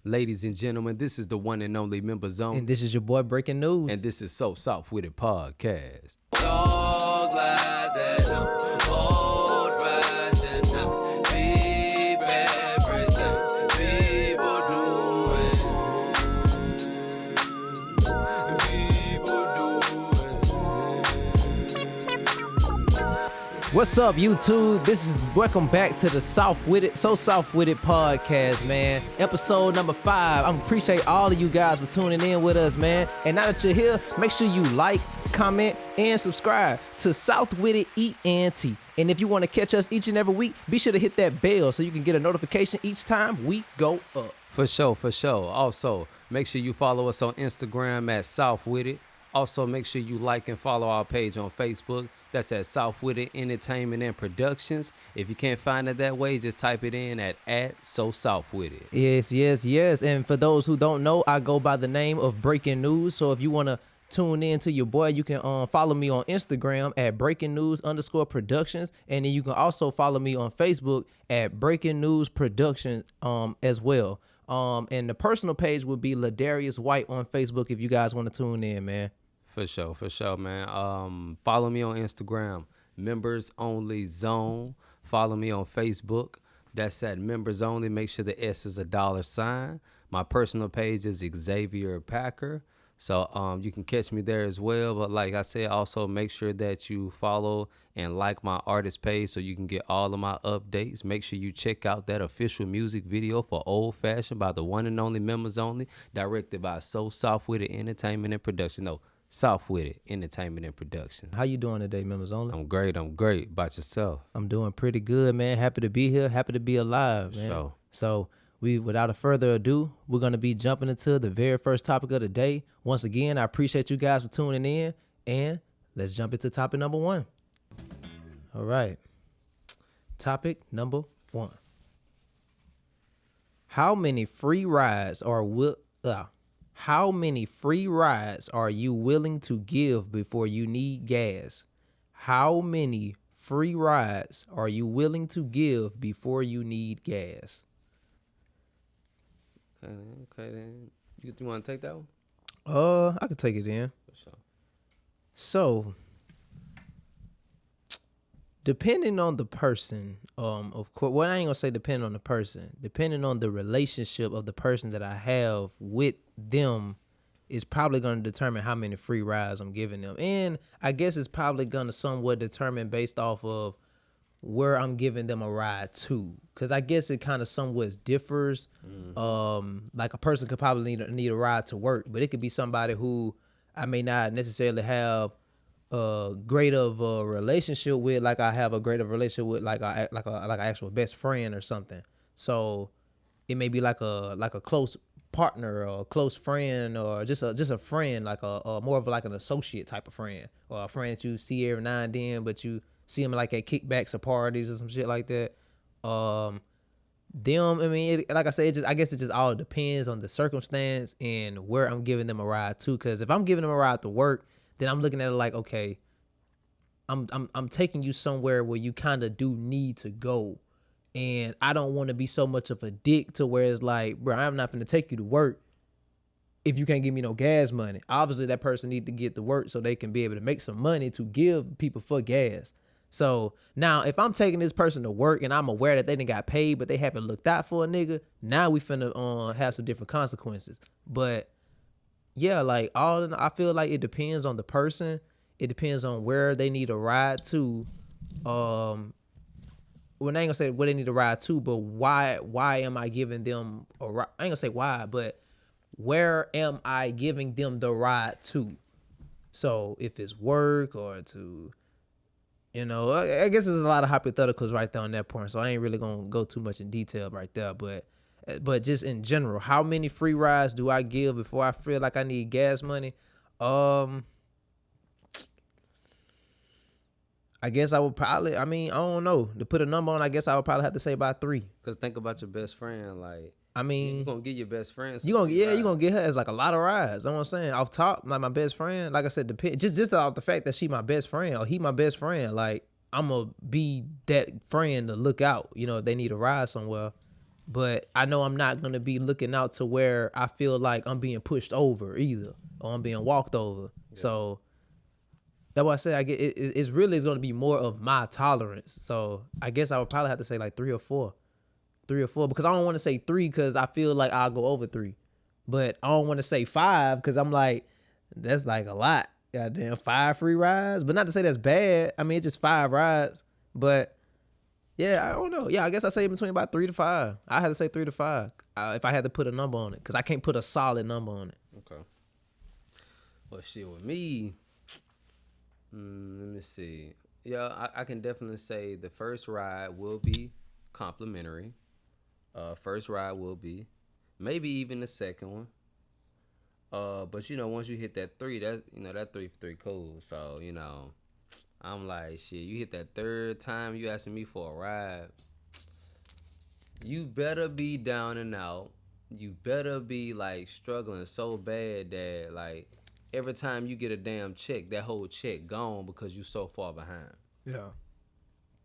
Ladies and gentlemen, this is the one and only Member Zone. And this is your boy Breaking News. And this is So Soft With It Podcast. So glad that I'm old-fashioned, deep everything people doing. What's up, YouTube? Welcome back to the So Soft With It podcast, man. Episode number 5. I appreciate all of you guys for tuning in with us, man. And now that you're here, make sure you like, comment, and subscribe to South With It ENT. And if you want to catch us each and every week, be sure to hit that bell so you can get a notification each time we go up. For sure. Also, make sure you follow us on Instagram at South With It. Also, make sure you like and follow our page on Facebook. That's at South With It Entertainment and Productions. If you can't find it that way, just type it in at So South With It. Yes. And for those who don't know, I go by the name of Breaking News. So if you want to tune in to your boy, you can follow me on Instagram at BreakingNews_Productions. And then you can also follow me on Facebook at Breaking News Productions as well. And the personal page would be Ladarius White on Facebook if you guys want to tune in, man. For sure, man. Follow me on Instagram, Members Only Zone. Follow me on Facebook. That's at Members Only. Make sure the S is a $. My personal page is Xavier Packer. So you can catch me there as well. But like I said, also make sure that you follow and like my artist page so you can get all of my updates. Make sure you check out that official music video for Old Fashioned by the one and only Members Only, directed by So Soft With It Entertainment and Production. No, Soft With It Entertainment and Production. How you doing today, Members Only? I'm great. About yourself? I'm doing pretty good, man. Happy to be here. Happy to be alive, man. Sure. So without a further ado, we're going to be jumping into the very first topic of the day. Once again, I appreciate you guys for tuning in, and let's jump into topic number 1. All right. Topic number 1. How many free rides are you willing to give before you need gas? How many free rides are you willing to give before you need gas? Okay then. You want to take that one? I could take it in. For sure. So, depending on the person, of course, well, I ain't gonna say depending on the person. Depending on the relationship of the person that I have with them is probably gonna determine how many free rides I'm giving them. And I guess it's probably gonna somewhat determine based off of where I'm giving them a ride to. Cause I guess it kind of somewhat differs. Like a person could probably need a ride to work, but it could be somebody who I may not necessarily have a great of a relationship with, like I have a greater relationship with, like an actual best friend or something. So it may be like a close partner or a close friend or just a friend, like a more of like an associate type of friend, or a friend that you see every now and then, but you see them like at kickbacks or parties or some shit like that. Like I said, I guess it just all depends on the circumstance and where I'm giving them a ride to. Because if I'm giving them a ride to work, then I'm looking at it like, okay, I'm taking you somewhere where you kind of do need to go, and I don't want to be so much of a dick to where it's like, bro, I'm not gonna take you to work if you can't give me no gas money. Obviously, that person need to get to work so they can be able to make some money to give people for gas. So now if I'm taking this person to work and I'm aware that they didn't got paid, but they haven't looked out for a nigga, now we finna have some different consequences. But yeah, like I feel like it depends on the person. It depends on where they need a ride to. Well, I ain't gonna say where they need a ride to, but why am I giving them a ride? I ain't gonna say why, but where am I giving them the ride to? So if it's work or to, I guess there's a lot of hypotheticals right there on that point, so I ain't really gonna go too much in detail right there. But just in general, how many free rides do I give before I feel like I need gas money? I guess I would probably, I don't know. To put a number on, I guess I would probably have to say about 3. Because think about your best friend. Like, you're going to get your best friend. You're going to get her as like a lot of rides. You know what I'm saying? Off top, like my best friend, like I said, just off the fact that she my best friend or he my best friend, like I'm going to be that friend to look out, if they need a ride somewhere. But I know I'm not gonna be looking out to where I feel like I'm being pushed over either, or I'm being walked over. Yeah. So that's why I say I get it's really is gonna be more of my tolerance. So I guess I would probably have to say like 3 or 4, because I don't want to say 3 because I feel like I'll go over 3, but I don't want to say 5 because I'm like that's like a lot. Goddamn, 5 free rides, but not to say that's bad. I mean, it's just 5 rides, but. Yeah, I don't know. Yeah, I guess I say between about 3 to 5. I had to say 3 to 5 if I had to put a number on it, because I can't put a solid number on it. Okay. Well, shit, with me, let me see. Yeah, I can definitely say the first ride will be complimentary. First ride will be. Maybe even the second one. But, once you hit that 3, that 3 for 3 cool. So, I'm like, shit, you hit that 3rd time you asking me for a ride, you better be down and out. You better be, like, struggling so bad that, like, every time you get a damn check, that whole check gone because you so far behind. Yeah.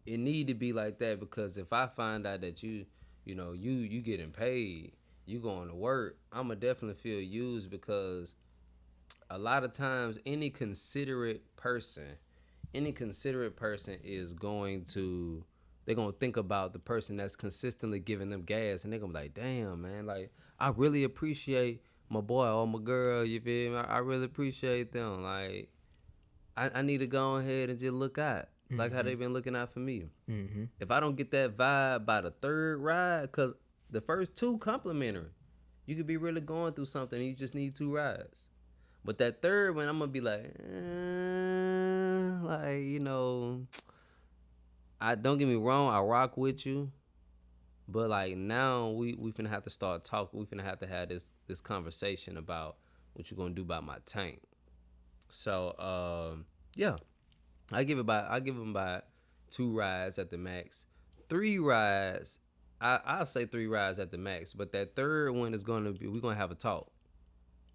It need to be like that, because if I find out that you getting paid, you going to work, I'ma definitely feel used, because a lot of times any considerate person is going to, they're going to think about the person that's consistently giving them gas, and they're going to be like, damn, man, like, I really appreciate my boy or my girl, you feel me? I really appreciate them. Like, I need to go ahead and just look out, like how they've been looking out for me. Mm-hmm. If I don't get that vibe by the 3rd ride, because the first 2 complimentary, you could be really going through something and you just need 2 rides. But that 3rd one, I'm going to be like, I don't get me wrong, I rock with you. But like now we finna have to start talking. We finna have to have this conversation about what you're gonna do about my tank. So yeah. I give him about 2 rides at the max. 3 rides, I'll say 3 rides at the max, but that 3rd one is gonna be, we're gonna have a talk.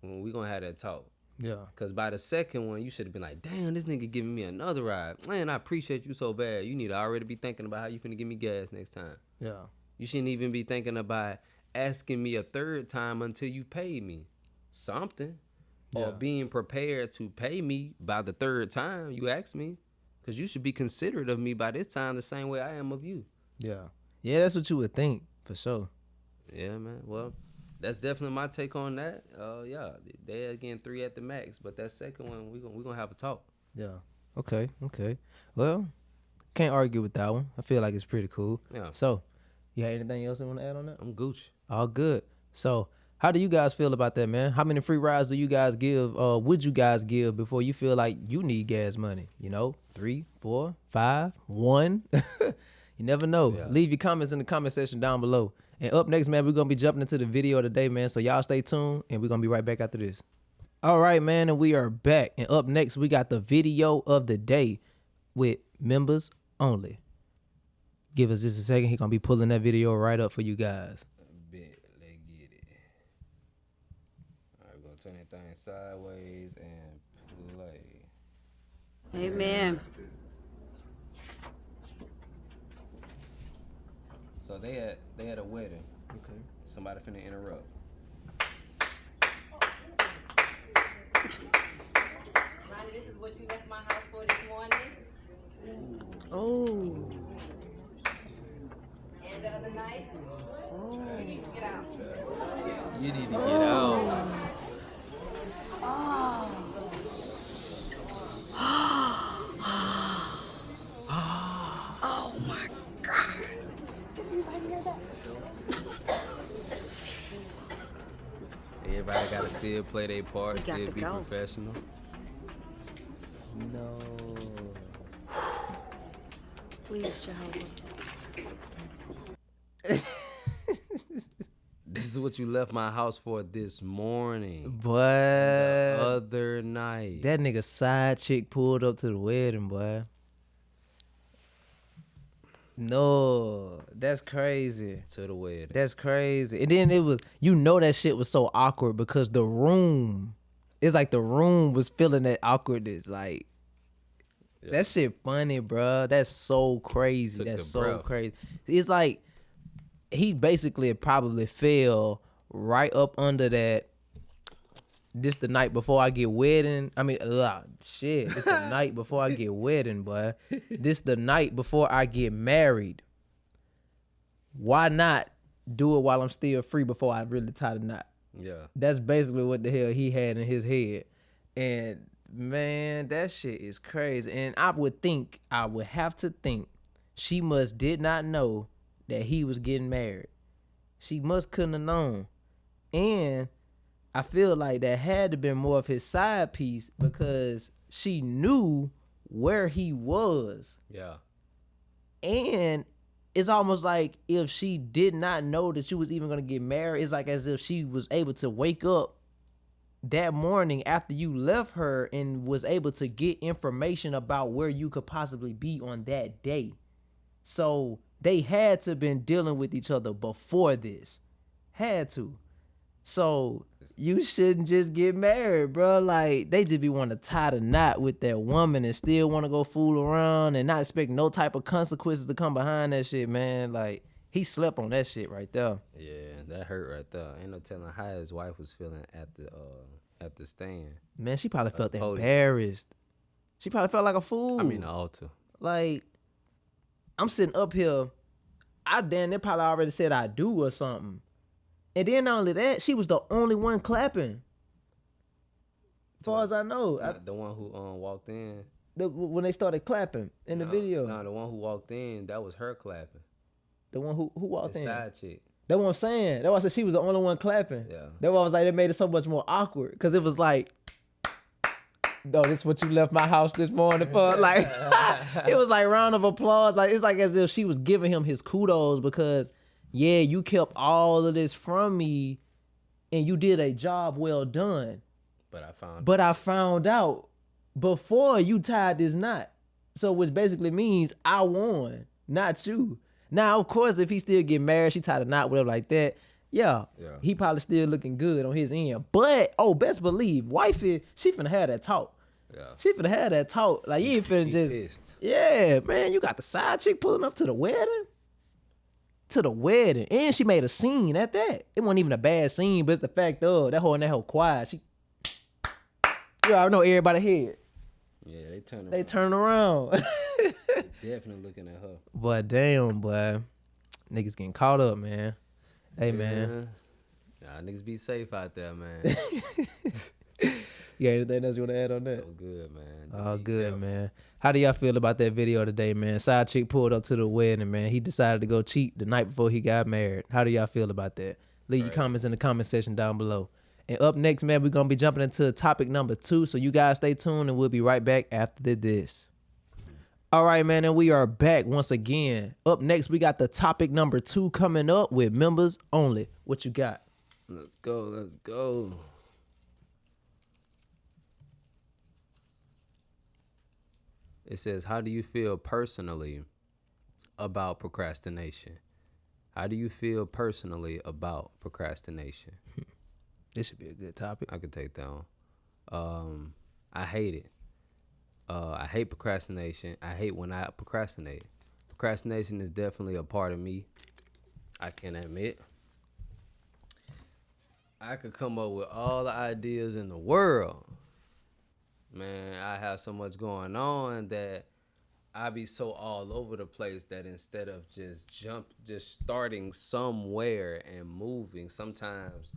We're gonna have that talk. Yeah. Because by the 2nd one, you should have been like, damn, this nigga giving me another ride. Man, I appreciate you so bad. You need to already be thinking about how you finna give me gas next time. Yeah. You shouldn't even be thinking about asking me a 3rd time until you pay me something. Yeah. Or being prepared to pay me by the 3rd time you ask me. Because you should be considerate of me by this time the same way I am of you. Yeah. Yeah, that's what you would think, for sure. Yeah, man. Well, that's definitely my take on that. Yeah, they again 3 at the max, but that 2nd one we gonna have a talk. Yeah. Okay. Well, can't argue with that one. I feel like it's pretty cool. Yeah. So, you have anything else you want to add on that? I'm Gucci. All good. So, how do you guys feel about that, man? How many free rides do you guys give? Would you guys give before you feel like you need gas money? 3, 4, 5, 1. You never know. Yeah. Leave your comments in the comment section down below. And up next, man, we're going to be jumping into the video of the day, man. So y'all stay tuned, and we're going to be right back after this. All right, man, and we are back. And up next, we got the video of the day with members only. Give us just a second. He's going to be pulling that video right up for you guys. Let's get it. All right, we're going to turn that thing sideways and play. Amen. So they had a wedding. Okay. Somebody finna interrupt. Ronnie, this is what you left my house for this morning. Oh. And the other night. Oh. You need to get out. You need to get out. Oh my God. Did anybody hear that? Everybody gotta still play their part, still be professional. No. Please, Jehovah. This is what you left my house for this morning. Boy. The other night. That nigga side chick pulled up to the wedding, boy. No, that's crazy. To the wedding. That's crazy. And then it was, that shit was so awkward because the room was feeling that awkwardness. Like, that shit funny, bro. That's so crazy. That's so crazy. It's like, he basically probably fell right up under that. This the night before I get wedding. I mean, shit. This the night before I get wedding, boy. This the night before I get married. Why not do it while I'm still free before I really tie the knot? Yeah. That's basically what the hell he had in his head. And man, that shit is crazy. And I would have to think she must did not know that he was getting married. She must couldn't have known. And I feel like that had to been more of his side piece because she knew where he was. Yeah. And it's almost like if she did not know that you was even going to get married, it's like as if she was able to wake up that morning after you left her and was able to get information about where you could possibly be on that day. So they had to been dealing with each other before this. Had to. So you shouldn't just get married, bro. Like, they just be wanting to tie the knot with that woman and still want to go fool around and not expect no type of consequences to come behind that shit, man. Like, he slept on that shit right there. Yeah, that hurt right there. Ain't no telling how his wife was feeling at the stand. Man, she probably felt podium. embarrassed. She probably felt like a fool. I mean, the altar. Like, I'm sitting up here. They probably already said I do or something. And then not only that, she was the only one clapping. As far as I know. The one who walked in. When they started clapping in the video. No, the one who walked in, that was her clapping. The one who walked The in. side chick. That's what I'm saying. That's why I said she was the only one clapping. Yeah. That's why I was like, it made it so much more awkward. Because it was like, oh, this is what you left my house this morning for. Like, it was like round of applause. Like, it's like as if she was giving him his kudos because, yeah, you kept all of this from me and you did a job well done. But I found out before you tied this knot. So which basically means I won, not you. Now, of course, if he still get married, she tied a knot, whatever like that, yeah, he probably still looking good on his end. But, best believe, wifey, she finna have that talk. Yeah. She finna have that talk. Like, you ain't finna just... Pissed. Yeah, man, you got the side chick pulling up to the wedding? To the wedding. And she made a scene at that. It wasn't even a bad scene, but it's the fact of that whole quiet. She... You already know everybody head. Yeah, they turned around. They turn around. Definitely looking at her. But damn, boy. Niggas getting caught up, man. Hey, man. Nah, niggas be safe out there, man. You got anything else you want to add on that? Oh, good, man. Oh, good, man. How do y'all feel about that video today, man? Side chick pulled up to the wedding, man. He decided to go cheat the night before he got married. How do y'all feel about that? Leave your comments in the comment section down below. And up next, man, we're going to be jumping into topic number 2. So you guys stay tuned and we'll be right back after this. All right, man, and we are back once again. Up next, we got the topic number 2 coming up with members only. What you got? Let's go. Let's go. It says, how do you feel personally about procrastination? How do you feel personally about procrastination? This should be a good topic. I could take that on. I hate it. I hate procrastination. I hate when I procrastinate. Procrastination is definitely a part of me. I can admit. I could come up with all the ideas in the world. Man, I have so much going on that I be so all over the place that instead of just starting somewhere and moving, sometimes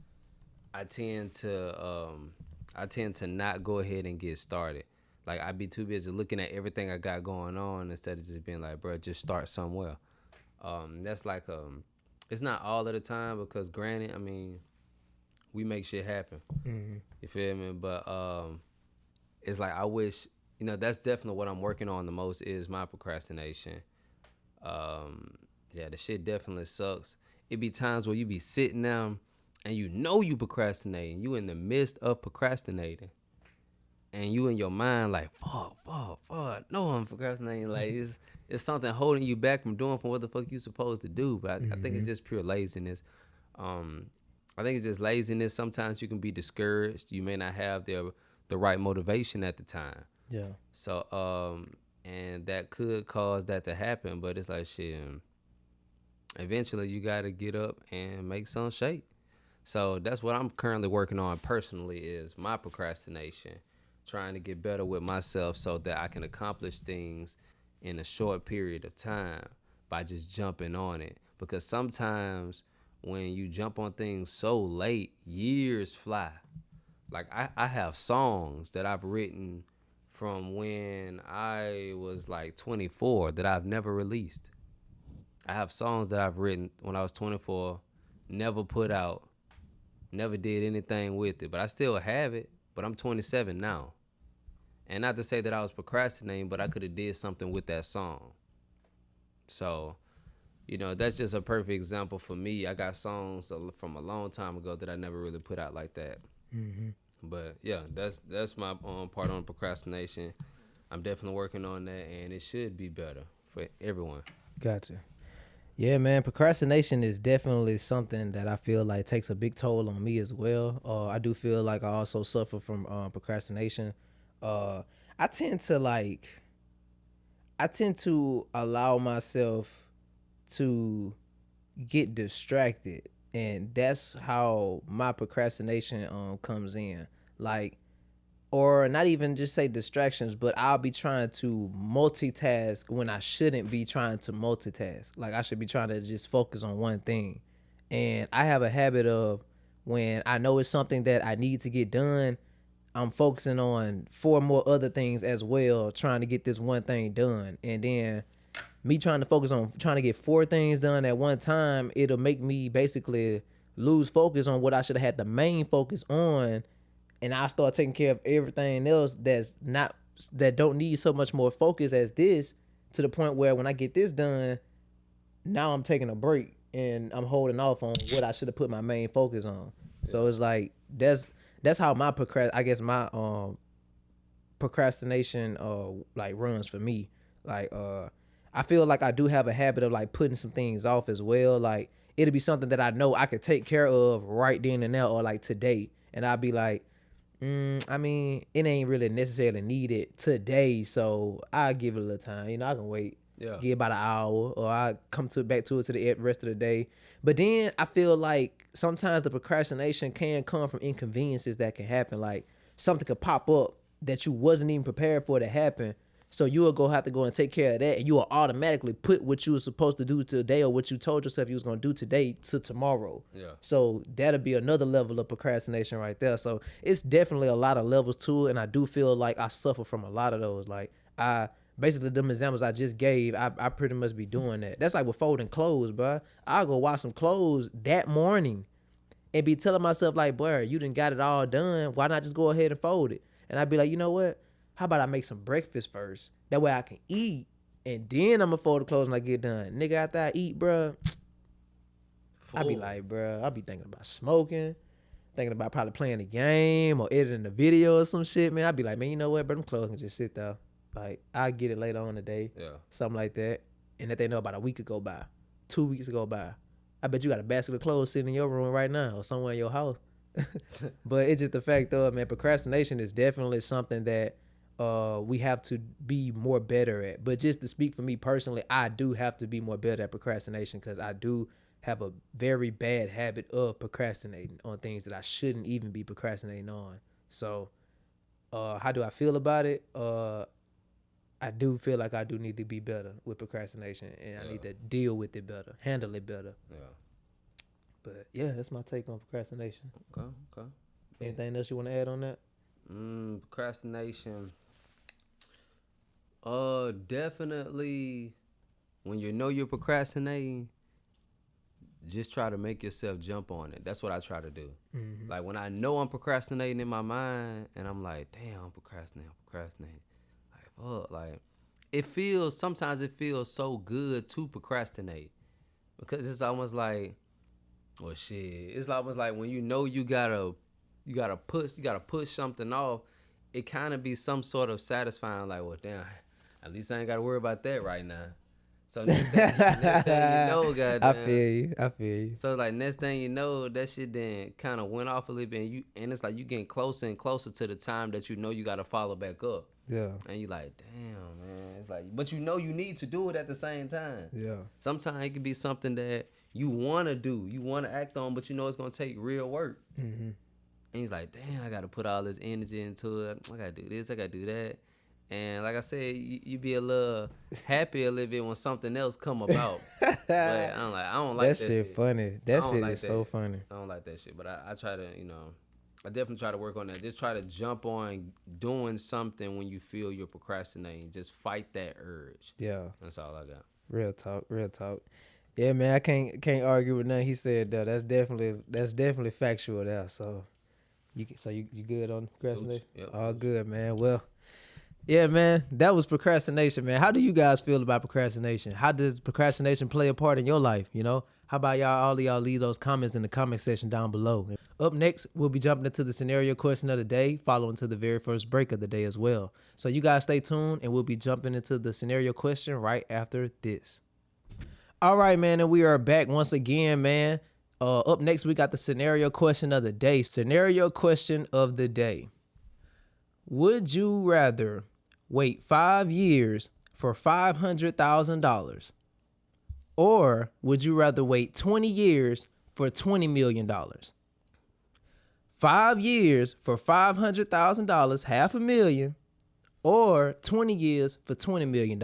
I tend to not go ahead and get started. Like, I be too busy looking at everything I got going on instead of just being like, bro, just start somewhere. That's like, it's not all of the time because granted, I mean, we make shit happen. Mm-hmm. You feel me? But it's like, I wish, that's definitely what I'm working on the most is my procrastination. Yeah, the shit definitely sucks. It be times where you be sitting down and you procrastinating. You in the midst of procrastinating. And you in your mind like, fuck. No, I'm procrastinating. Like, it's something holding you back from doing what the fuck you supposed to do. But I think it's just pure laziness. I think it's just laziness. Sometimes you can be discouraged. You may not have the right motivation at the time. Yeah. So, and that could cause that to happen. But it's like, shit, eventually you got to get up and make some shake. So that's what I'm currently working on personally is my procrastination, trying to get better with myself so that I can accomplish things in a short period of time by just jumping on it. Because sometimes when you jump on things so late, years fly. Like I have songs that I've written from when I was like 24 that I've never released. I have songs that I've written when I was 24, never put out, never did anything with it, but I still have it. But I'm 27 now. And not to say that I was procrastinating, but I could have did something with that song. So, that's just a perfect example for me. I got songs from a long time ago that I never really put out like that. But yeah, that's my part on procrastination. I'm definitely working on that, and it should be better for everyone. Gotcha. Yeah, man, procrastination is definitely something that I feel like takes a big toll on me as well. I do feel like I also suffer from procrastination. I tend to allow myself to get distracted, and that's how my procrastination comes in. Like, or not even just say distractions, but I'll be trying to multitask when I shouldn't be trying to multitask. Like, I should be trying to just focus on one thing. And I have a habit of, when I know it's something that I need to get done, I'm focusing on 4 more other things as well, trying to get this one thing done. And then me trying to focus on trying to get 4 things done at one time, it'll make me basically lose focus on what I should have had the main focus on. And I start taking care of everything else that don't need so much more focus as this, to the point where when I get this done, now I'm taking a break and I'm holding off on what I should have put my main focus on. Yeah. So it's like that's how my procrastination like runs for me. Like I feel like I do have a habit of like putting some things off as well. Like, it'll be something that I know I could take care of right then and there, or like today, and I'll be like, I mean, it ain't really necessarily needed today, so I'll give it a little time. I can wait. Yeah. Give about an hour, or I come back to it to the rest of the day. But then I feel like sometimes the procrastination can come from inconveniences that can happen. Like, something could pop up that you wasn't even prepared for to happen. So you will have to go and take care of that, and you will automatically put what you were supposed to do today, or what you told yourself you was going to do today, to tomorrow. Yeah. So that'll be another level of procrastination right there. So it's definitely a lot of levels to it, and I do feel like I suffer from a lot of those. Like, basically them examples I just gave, I pretty much be doing that. That's like with folding clothes, bro. I'll go wash some clothes that morning and be telling myself like, bro, you done got it all done. Why not just go ahead and fold it? And I'd be like, you know what? How about I make some breakfast first? That way I can eat, and then I'm going to fold the clothes when I get done. Nigga, after I eat, bro, I be like, bro, I be thinking about smoking, thinking about probably playing a game or editing a video or some shit, man. I be like, man, you know what, bro, them clothes can just sit there. Like, I'll get it later on today. Yeah. Something like that. And if they know, about a week to go by, 2 weeks to go by, I bet you got a basket of clothes sitting in your room right now or somewhere in your house. But it's just the fact though, man, procrastination is definitely something that we have to be more better at. But just to speak for me personally, I do have to be more better at procrastination, because I do have a very bad habit of procrastinating on things that I shouldn't even be procrastinating on. So how do I feel about it? I do feel like I do need to be better with procrastination, and I need to deal with it better, handle it better. Yeah. But yeah, that's my take on procrastination. Okay. Anything else you want to add on that? Procrastination. Definitely, when you know you're procrastinating, just try to make yourself jump on it. That's what I try to do. Mm-hmm. Like, when I know I'm procrastinating in my mind, and I'm like, damn, I'm procrastinating. Like, fuck, like, sometimes it feels so good to procrastinate, because it's almost like, well, shit, it's almost like when you know you gotta push something off, it kind of be some sort of satisfying, like, well, damn, at least I ain't gotta worry about that right now. So next thing you know, I goddamn. feel you. So like next thing you know, that shit then kind of went off a little bit, and it's like you getting closer and closer to the time that you know you got to follow back up. Yeah. And you like, damn, man. It's like, but you know you need to do it at the same time. Yeah. Sometimes it can be something that you want to do, you want to act on, but you know it's gonna take real work. Mm-hmm. And he's like, damn, I got to put all this energy into it. I got to do this, I got to do that. And like I said, you be a little happy a little bit when something else come about. But I don't like that shit. Funny. That shit is so funny. I don't like that shit. But I try to, I definitely try to work on that. Just try to jump on doing something when you feel you're procrastinating. Just fight that urge. Yeah. That's all I got. Real talk. Yeah, man, I can't argue with nothing he said though. That's definitely factual there. So you good on procrastination? Yep. All good, man. Well, yeah, man, that was procrastination, man. How do you guys feel about procrastination? How does procrastination play a part in your life? How about all of y'all leave those comments in the comment section down below. Up next, we'll be jumping into the scenario question of the day, following to the very first break of the day as well. So you guys stay tuned, and we'll be jumping into the scenario question right after this. All right, man, and we are back once again, man. Up next, we got the scenario question of the day. Scenario question of the day. Would you rather wait 5 years for $500,000? Or would you rather wait 20 years for $20 million? 5 years for $500,000, $500,000, or 20 years for $20 million.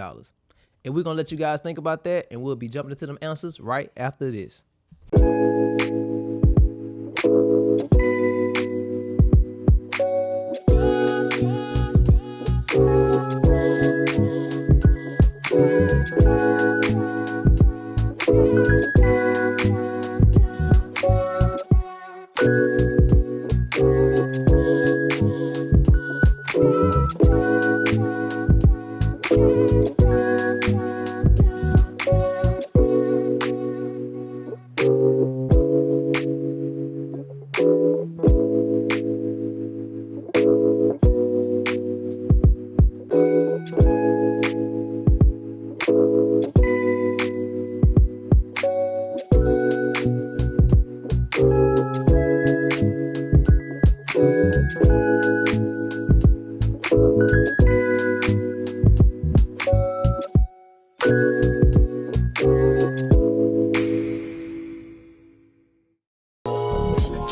And we're going to let you guys think about that, and we'll be jumping into them answers right after this.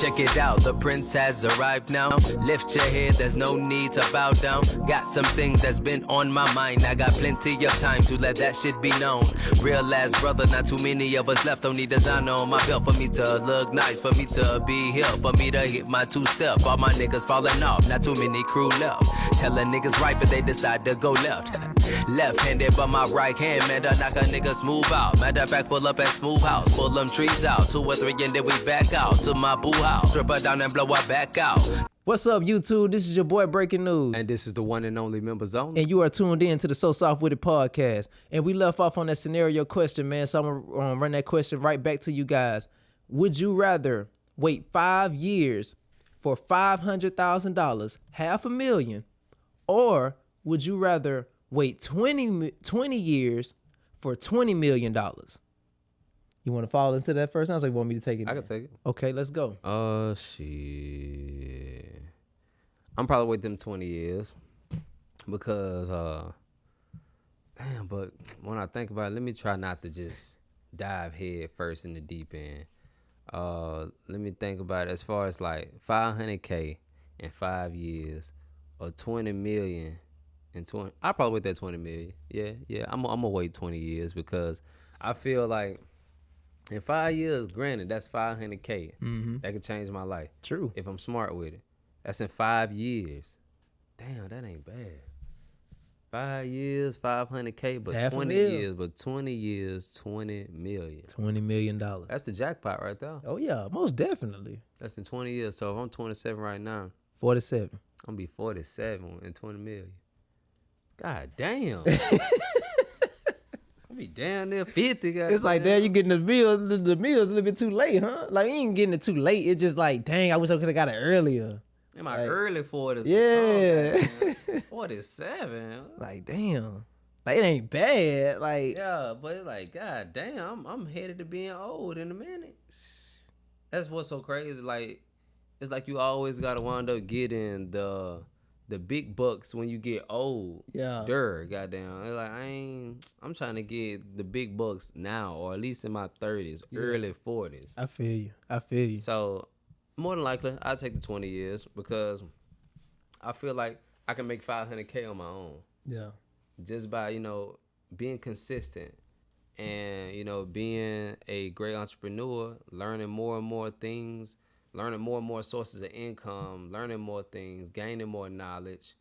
Check it out, the prince has arrived now. Lift your head, there's no need to bow down. Got some things that's been on my mind. I got plenty of time to let that shit be known. Real ass brother, not too many of us left. Don't need designer on my belt for me to look nice, for me to be here, for me to hit my two-step. All my niggas falling off, not too many crew left. Telling niggas right, but they decide to go left. Left-handed, but my right hand, man, to knock a nigga smooth out. Matter of fact, pull up at smooth house, pull them trees out. 2 or 3 and then we back out to my boo house. Strip her down and blow her back out. What's up, YouTube? This is your boy Breaking News. And this is the one and only Members Only. And you are tuned in to the So Soft With It podcast. And we left off on that scenario question, man. So I'm going to run that question right back to you guys. Would you rather wait 5 years for $500,000, $500,000, or would you rather wait 20 years for $20 million? You want to fall into that first answer, or you want me to take it? I can take it. Okay, let's go. Shit. I'm probably with them 20 years because, damn, but when I think about it, let me try not to just dive head first in the deep end. Let me think about it as far as like $500K in 5 years or 20 million in 20. I'll probably wait that 20 million. Yeah. I'm gonna wait 20 years because I feel like in 5 years, granted, that's $500K. Mm-hmm. That could change my life. True. If I'm smart with it. That's in 5 years. Damn, that ain't bad. 5 years, $500K, but $500,000. 20 years, $20 million. $20 million. That's the jackpot right there. Oh, yeah, most definitely. That's in 20 years. So if I'm 27 right now, 47. I'm gonna be 47 and 20 million. God damn. I'll be down there 50, guys. It's like, damn, you getting the meal's a little bit too late, huh? Like, you ain't getting it too late. It's just like, dang, I wish I could have got it earlier. In my early 40s. Yeah. 47. Like, damn. Like it ain't bad. Like Yeah, but it's like, god damn, I'm headed to being old in a minute. That's what's so crazy. Like, it's like you always gotta wind up getting the big bucks when you get old. Yeah. Goddamn. It's like I'm trying to get the big bucks now, or at least in my 30s, early 40s. I feel you. So more than likely, I'll take the 20 years because I feel like I can make $500K on my own. Yeah. Just by, being consistent and, being a great entrepreneur, learning more and more things, learning more and more sources of income, learning more things, gaining more knowledge,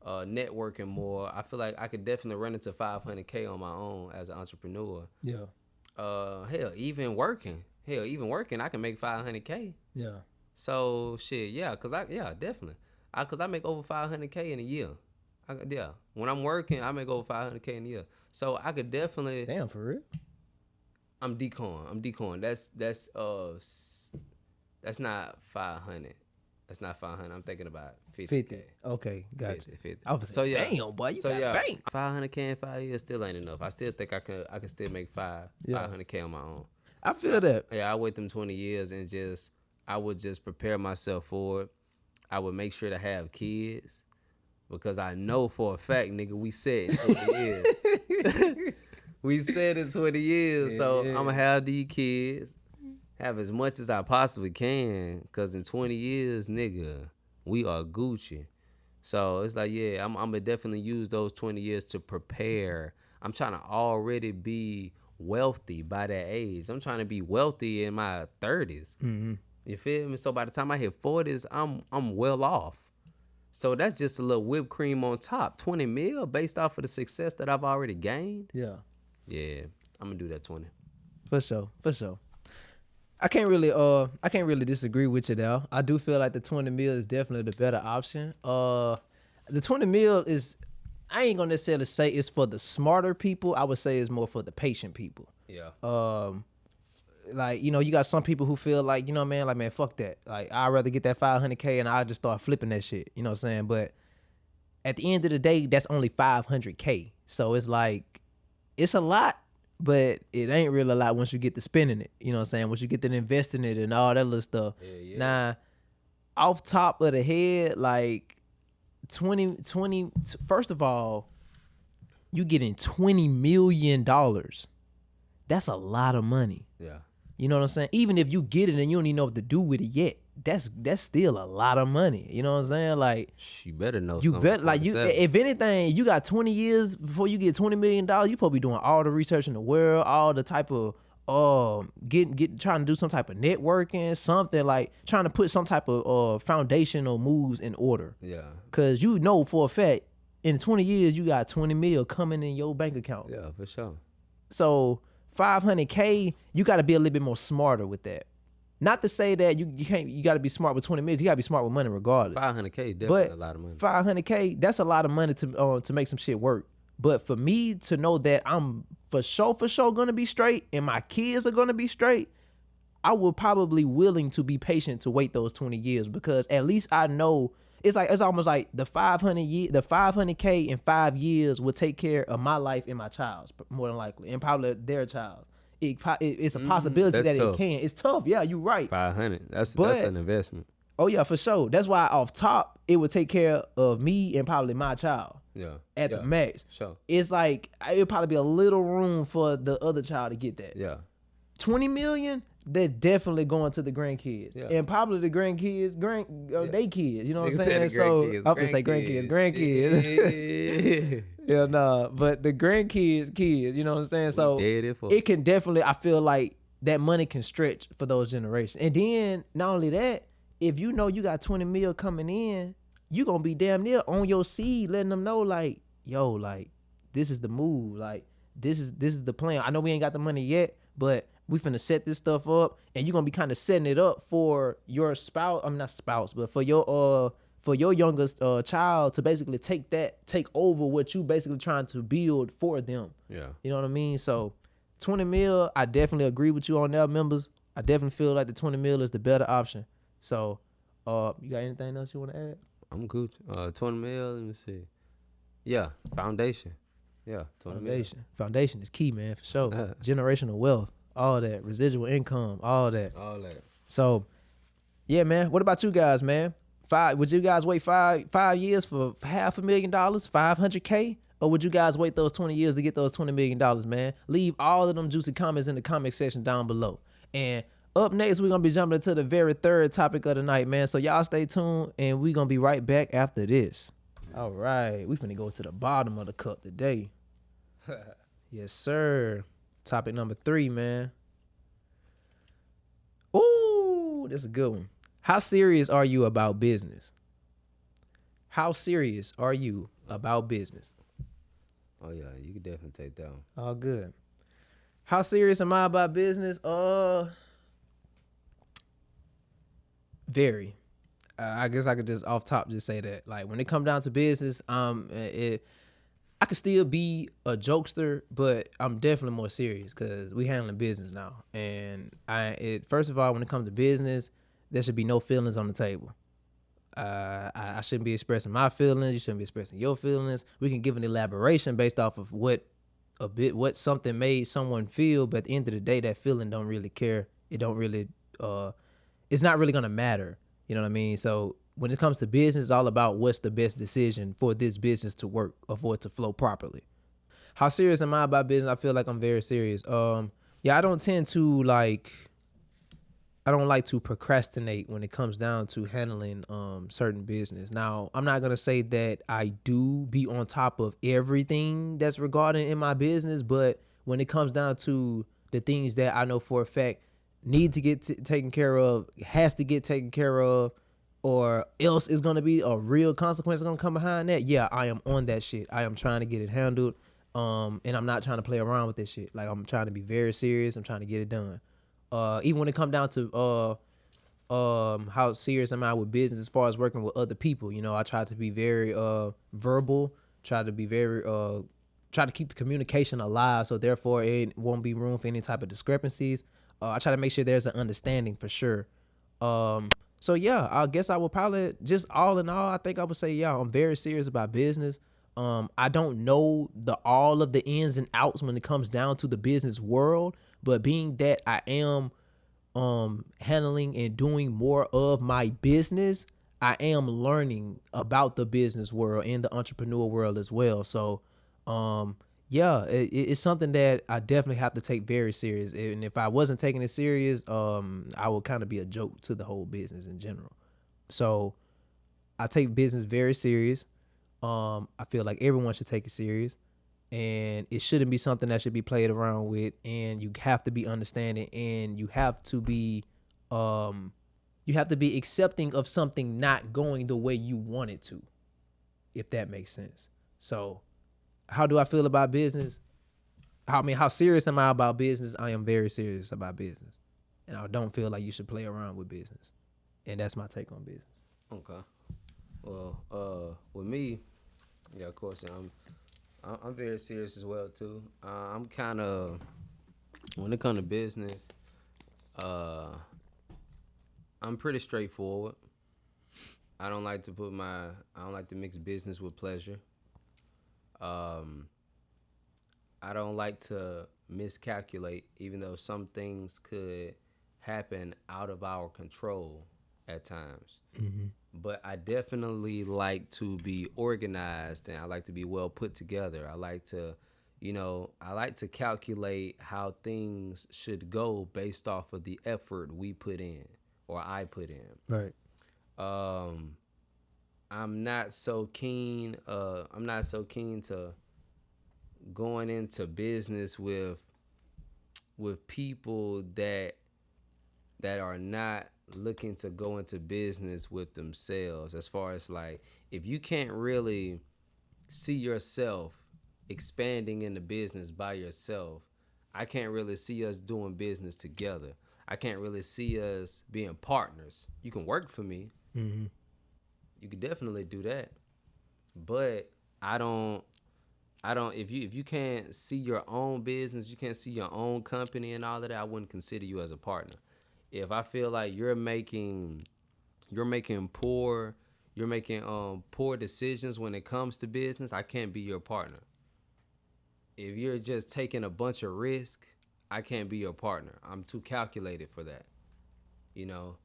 networking more. I feel like I could definitely run into $500K on my own as an entrepreneur. Yeah. Hell, even working, I can make $500K. Yeah. So shit, definitely. Cause I make over $500K in a year. When I'm working, I make over $500K in a year. So I could definitely. Damn, for real? I'm decoing. That's not 500. That's not 500. I'm thinking about 50K. 50. Okay, gotcha. 50. I was like, damn, boy, you got bank. 500K in 5 years still ain't enough. I still think I can still make 500K on my own. I feel that. Yeah, I wait them 20 years and I would just prepare myself for it. I would make sure to have kids because I know for a fact, nigga, we said in 20 years. We said in 20 years, so I'm gonna have these kids, have as much as I possibly can, because in 20 years, nigga, we are Gucci. So it's like, yeah, I'm gonna definitely use those 20 years to prepare. I'm trying to already be wealthy by that age. I'm trying to be wealthy in my 30s. Mm-hmm. You feel me? So by the time I hit 40s, I'm well off. So that's just a little whipped cream on top. 20 mil based off of the success that I've already gained. Yeah. Yeah, I'm gonna do that 20. For sure. I can't really disagree with you there. I do feel like the 20 mil is definitely the better option. The 20 mil is, I ain't gonna necessarily say it's for the smarter people. I would say it's more for the patient people. Yeah. Like, you got some people who feel like, man, fuck that. Like, I'd rather get that 500K and I just start flipping that shit. You know what I'm saying? But at the end of the day, that's only 500K. So it's like, it's a lot, but it ain't really a lot once you get to spending it. You know what I'm saying? Once you get to investing it and all that little stuff. Yeah. Now, off top of the head, like 20, first of all, you getting $20 million. That's a lot of money. Yeah. You know what I'm saying? Even if you get it and you don't even know what to do with it yet, that's still a lot of money. You know what I'm saying? Like, You better know you something. bet, like, you, if anything, you got 20 years before you get $20 million, you probably be doing all the research in the world, all the type of trying to do some type of networking, something like trying to put some type of foundational moves in order. Yeah. Cause for a fact in 20 years you got 20 mil coming in your bank account. Yeah, for sure. So 500K, you got to be a little bit more smarter with that. Not to say that you got to be smart with 20 million. You got to be smart with money regardless. 500K is definitely a lot of money. 500K, that's a lot of money to make some shit work. But for me to know that I'm for sure going to be straight and my kids are going to be straight, I would probably willing to be patient to wait those 20 years because at least I know it's almost like the 500K in 5 years will take care of my life and my child's more than likely, and probably their child. It's a possibility that tough. it can. It's tough. Yeah, you're right. 500. That's an investment. Oh yeah, for sure. That's why off top it would take care of me and probably my child. Yeah. At the max. Sure. It's like it would probably be a little room for the other child to get that. Yeah. 20 million, they're definitely going to the grandkids. Yeah. And probably the grandkids, they kids, you know what I'm saying? So I'm gonna say grandkids. Yeah, nah. But the grandkids, kids, you know what I'm saying? So it can definitely, I feel like that money can stretch for those generations. And then not only that, if you know you got 20 mil coming in, you gonna be damn near on your seed, letting them know like, yo, like this is the move, like this is the plan. I know we ain't got the money yet, but we finna set this stuff up, and you're gonna be kind of setting it up for your spouse. I'm not spouse, but for your youngest child to basically take over what you basically trying to build for them. Yeah. You know what I mean? So 20 mil, I definitely agree with you on that, members. I definitely feel like the 20 mil is the better option. So, you got anything else you want to add? I'm good. 20 mil, let me see. Yeah, foundation. Yeah, 20 million. Foundation is key, man, for sure. Generational wealth, all that, residual income, all that. All that. So, yeah, man. What about you guys, man? Would you guys wait 5 years for $500,000, $500K? Or would you guys wait those 20 years to get those $20 million, man? Leave all of them juicy comments in the comment section down below. And up next, we're going to be jumping into the very third topic of the night, man. So y'all stay tuned, and we're going to be right back after this. All right. We finna go to the bottom of the cup today. Yes, sir. Topic number 3, man. Ooh, this is a good one. How serious are you about business? How serious are you about business? Oh yeah, you could definitely take that one. All good. How serious am I about business? Very. I guess I could just off top just say that. Like when it come down to business, I could still be a jokester, but I'm definitely more serious because we handling business now. And first of all, when it comes to business, there should be no feelings on the table. I shouldn't be expressing my feelings. You shouldn't be expressing your feelings. We can give an elaboration based off of what something made someone feel, but at the end of the day, that feeling don't really care. It don't really, it's not really gonna matter. You know what I mean? So when it comes to business, it's all about what's the best decision for this business to work or for it to flow properly. How serious am I about business? I feel like I'm very serious. Yeah, I don't like to procrastinate when it comes down to handling certain business. Now, I'm not gonna say that I do be on top of everything that's regarding in my business, but when it comes down to the things that I know for a fact need to get taken care of, has to get taken care of, or else is gonna be a real consequence gonna come behind that. Yeah, I am on that shit. I am trying to get it handled, and I'm not trying to play around with this shit. Like I'm trying to be very serious. I'm trying to get it done. Even when it come down to how serious am I with business as far as working with other people, you know, I try to be very verbal, try to be very try to keep the communication alive, so therefore it won't be room for any type of discrepancies. I try to make sure there's an understanding for sure. So yeah, I guess I would probably just all in all, I think I would say, yeah, I'm very serious about business. I don't know all of the ins and outs when it comes down to the business world, but being that I am handling and doing more of my business, I am learning about the business world and the entrepreneur world as well. So yeah, it's something that I definitely have to take very serious. And if I wasn't taking it serious, I would kind of be a joke to the whole business in general. So I take business very serious. I feel like everyone should take it serious, and it shouldn't be something that should be played around with. And you have to be understanding, and you have to be accepting of something not going the way you want it to, if that makes sense. So how do I feel about business? How serious am I about business? I am very serious about business, and I don't feel like you should play around with business. And that's my take on business. Okay. Well, with me, yeah, of course, I'm very serious as well too. I'm kind of, when it comes to business, I'm pretty straightforward. I don't like to mix business with pleasure. I don't like to miscalculate, even though some things could happen out of our control at times. Mm-hmm. But I definitely like to be organized, and I like to be well put together. I like to calculate how things should go based off of the effort we put in, or I put in. Right. I'm not so keen to going into business with people that are not looking to go into business with themselves. As far as like, if you can't really see yourself expanding in the business by yourself, I can't really see us doing business together. I can't really see us being partners. You can work for me. Mm-hmm. You could definitely do that, but I don't. If you can't see your own business, you can't see your own company and all of that, I wouldn't consider you as a partner. If I feel like you're making poor decisions when it comes to business, I can't be your partner. if you're just taking a bunch of risk, I can't be your partner. I'm too calculated for that. You know.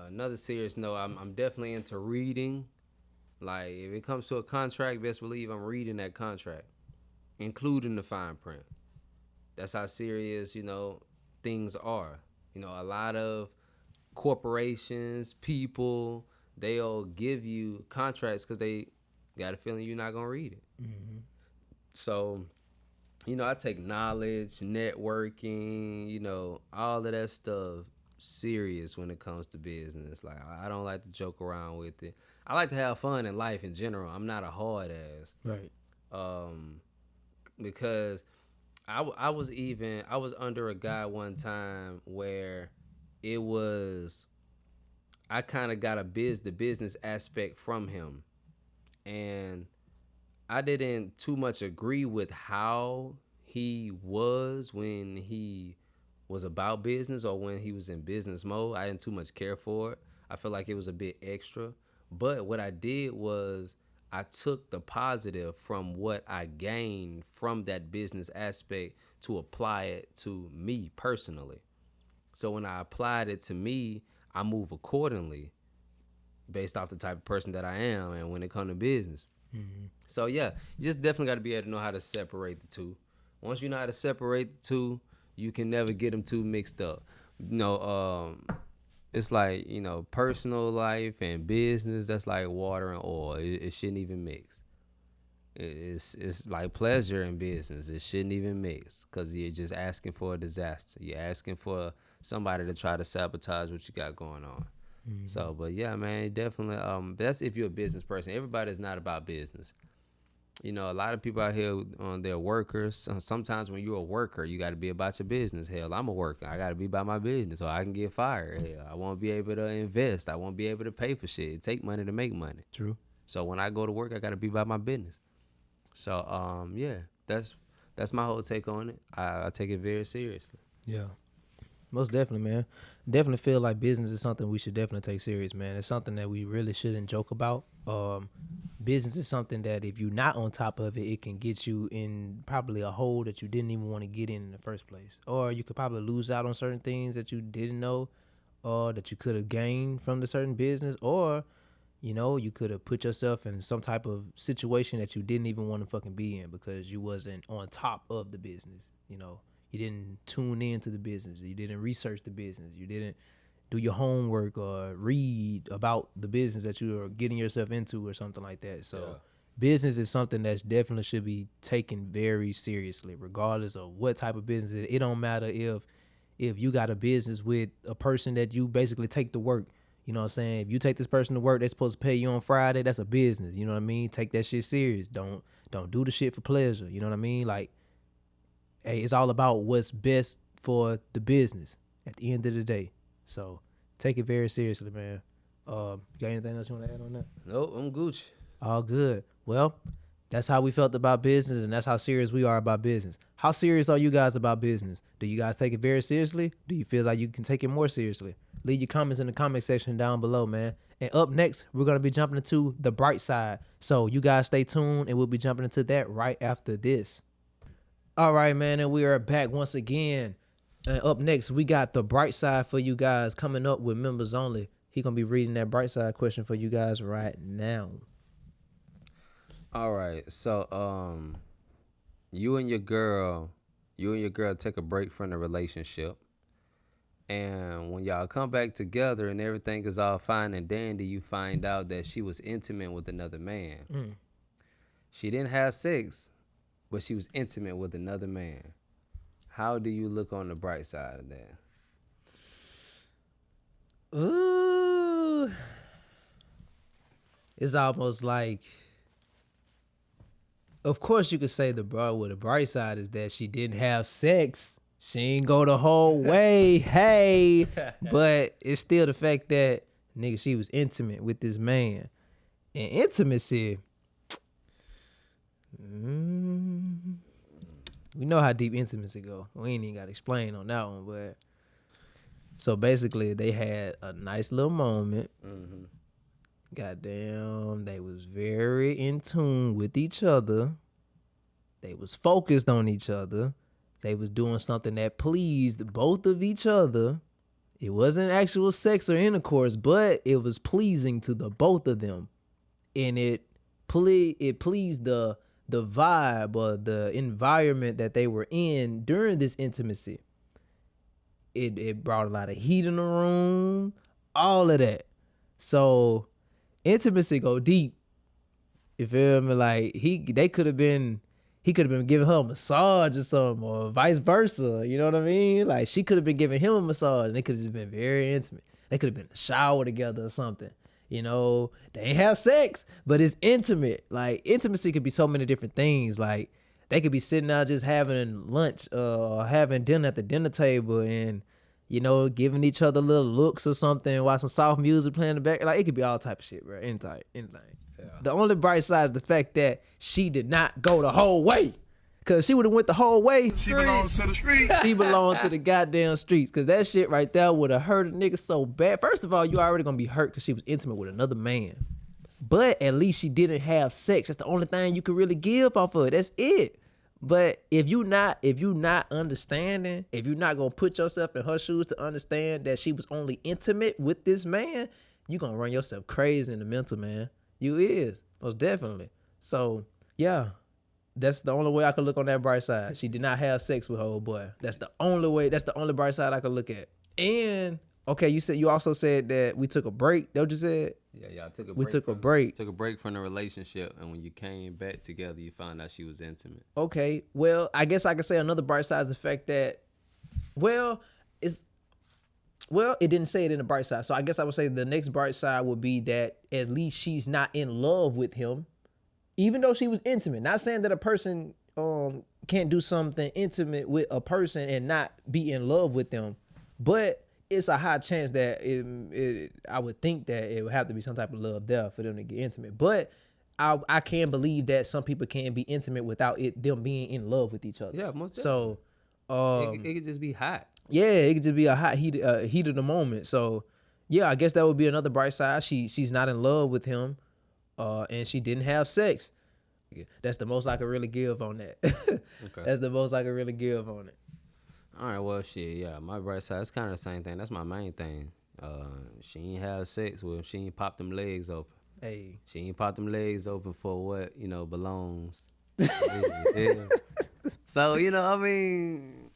Another serious note, I'm definitely into reading. Like, if it comes to a contract, best believe I'm reading that contract, including the fine print. That's how serious, things are. A lot of corporations, people, they'll give you contracts because they got a feeling you're not going to read it. Mm-hmm. So, I take knowledge, networking, all of that stuff serious when it comes to business. Like, I don't like to joke around with it. I like to have fun in life in general. I'm not a hard ass. Right. Because I was under a guy one time where I kind of got the business aspect from him, and I didn't too much agree with how he was when he was about business or when he was in business mode. I didn't too much care for it. I felt like it was a bit extra. But what I did was I took the positive from what I gained from that business aspect to apply it to me personally. So when I applied it to me, I move accordingly based off the type of person that I am and when it comes to business. Mm-hmm. So yeah, you just definitely got to be able to know how to separate the two. Once you know how to separate the two, you can never get them too mixed up. It's like, personal life and business, that's like water and oil. It shouldn't even mix. It's like pleasure in business. It shouldn't even mix because you're just asking for a disaster. You're asking for somebody to try to sabotage what you got going on. Mm-hmm. So, but yeah, man, definitely. That's if you're a business person. Everybody's not about business. A lot of people out here they're workers. Sometimes when you're a worker, you got to be about your business. Hell, I'm a worker. I got to be about my business or I can get fired. Hell, I won't be able to invest. I won't be able to pay for shit. It take money to make money. True. So when I go to work, I got to be about my business. So, yeah, that's my whole take on it. I take it very seriously. Yeah. Most definitely, man. Definitely feel like business is something we should definitely take serious, man. It's something that we really shouldn't joke about. Business is something that if you're not on top of it, it can get you in probably a hole that you didn't even want to get in the first place. Or you could probably lose out on certain things that you didn't know or that you could have gained from the certain business. Or, you could have put yourself in some type of situation that you didn't even want to fucking be in because you wasn't on top of the business, You didn't tune into the business. You didn't research the business. You didn't do your homework or read about the business that you are getting yourself into or something like that. So business is something that definitely should be taken very seriously, regardless of what type of business it is. It don't matter if you got a business with a person that you basically take to work. You know what I'm saying? If you take this person to work, they're supposed to pay you on Friday. That's a business. You know what I mean? Take that shit serious. Don't do the shit for pleasure. You know what I mean? Like, hey, it's all about what's best for the business at the end of the day. So take it very seriously, man. You got anything else you want to add on that? Nope, I'm Gucci. All good. Well, that's how we felt about business, and that's how serious we are about business. How serious are you guys about business? Do you guys take it very seriously? Do you feel like you can take it more seriously? Leave your comments in the comment section down below, man. And up next, we're going to be jumping into the bright side. So you guys stay tuned, and we'll be jumping into that right after this. All right, man, and we are back once again. And up next, we got the bright side for you guys coming up with members only. He going to be reading that bright side question for you guys right now. All right. So, you and your girl take a break from the relationship. And when y'all come back together and everything is all fine and dandy, you find out that she was intimate with another man. She didn't have sex, but she was intimate with another man. How do you look on the bright side of that? Ooh. It's almost like, of course you could say the bright side is that she didn't have sex. She ain't go the whole way, hey. But it's still the fact that, nigga, she was intimate with this man. And intimacy, we know how deep intimacy go. We ain't even got to explain on that one, but so basically they had a nice little moment. Goddamn, they was very in tune with each other. They was focused on each other. They was doing something that pleased both of each other. It wasn't actual sex or intercourse, but it was pleasing to the both of them. And it pleased the vibe or the environment that they were in during this intimacy. It brought a lot of heat in the room, all of that. So intimacy go deep. You feel me? Like he could have been giving her a massage or something, or vice versa. You know what I mean? Like she could have been giving him a massage, and they could have been very intimate. They could have been in the shower together or something. You know, they ain't have sex, but it's intimate. Like intimacy could be so many different things. Like they could be sitting out just having lunch or having dinner at the dinner table, and you know, giving each other little looks or something, while some soft music playing in the back. Like it could be all type of shit, bro. Anything. Yeah. The only bright side is the fact that she did not go the whole way. Cause she would have went the whole way. She belongs to the streets. She belonged to the goddamn streets. Cause that shit right there would have hurt a nigga so bad. First of all, you already gonna be hurt cause she was intimate with another man. But at least she didn't have sex. That's the only thing you could really give off of it. That's it. But if you not understanding, if you're not gonna put yourself in her shoes to understand that she was only intimate with this man, you gonna run yourself crazy in the mental, man. You is, most definitely. So yeah, that's the only way I could look on that bright side. She did not have sex with her old boy. That's the only way. That's the only bright side I could look at. And okay, you also said that we took a break. That what you said? Yeah, y'all took a break. We took a break. Took a break from the relationship, and when you came back together, you found out she was intimate. Okay, well, I guess I could say another bright side is the fact that, it didn't say it in the bright side. So I guess I would say the next bright side would be that at least she's not in love with him, even though she was intimate. Not saying that a person can't do something intimate with a person and not be in love with them, but it's a high chance that I would think that it would have to be some type of love there for them to get intimate. But I can believe that some people can be intimate without them being in love with each other. Yeah, most so it could just be hot. Yeah, it could just be a hot heat of the moment. So yeah, I guess that would be another bright side. She's not in love with him, and she didn't have sex. That's the most I could really give on that. Okay. That's the most I could really give on it. All right, well, shit, yeah, my bright side, it's kind of the same thing. That's my main thing. She ain't have sex with him. She ain't pop them legs open. Hey. She ain't pop them legs open for what, belongs. Yeah. So, I mean.